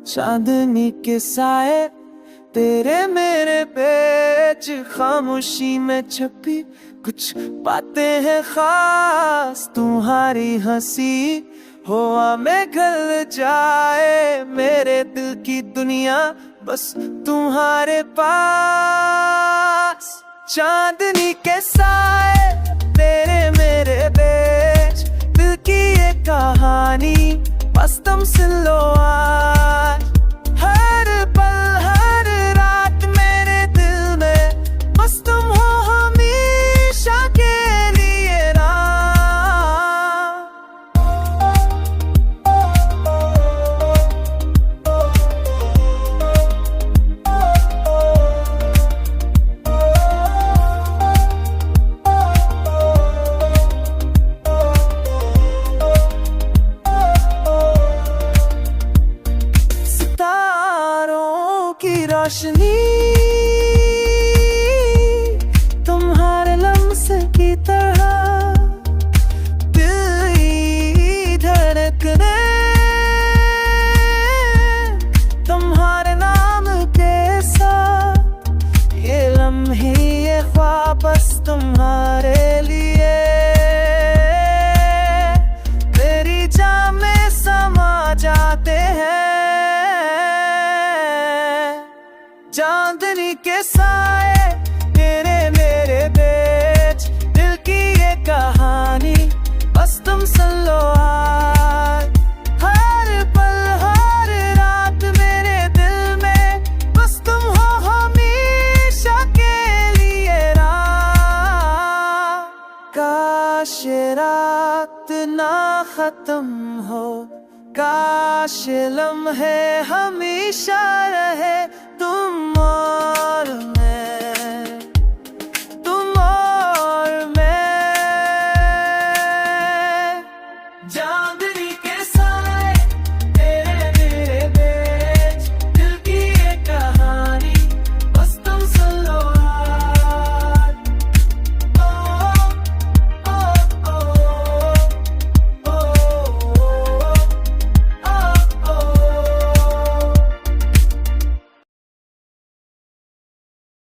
चांदनी के साए तेरे मेरे बीच, खामोशी में छुपी कुछ बातें हैं खास। तुम्हारी हंसी हवा में गल जाए, मेरे दिल की दुनिया बस तुम्हारे पास। चांदनी के साए तेरे मेरे बीच, दिल की ये कहानी बस तुम सुन लो आज। हर पल हर रात मेरे दिल में बस तुम हो हमेशा के लिए ना। रोशनी तुम्हारे लम्से की तरह, दिल की धड़कने तुम्हारे नाम के साथ। ये लम्हे ये ख्वाब बस तुम्हारे लिए, तेरी जान में समा जाते हैं। चांदनी के साए तेरे मेरे बीच, दिल की ये कहानी बस तुम सुन लो आज। हर पल हर रात मेरे दिल में बस तुम हो हमेशा के लिए ना। काश ये रात ना खत्म हो, काश ये लम्हे हमेशा रहे तुम और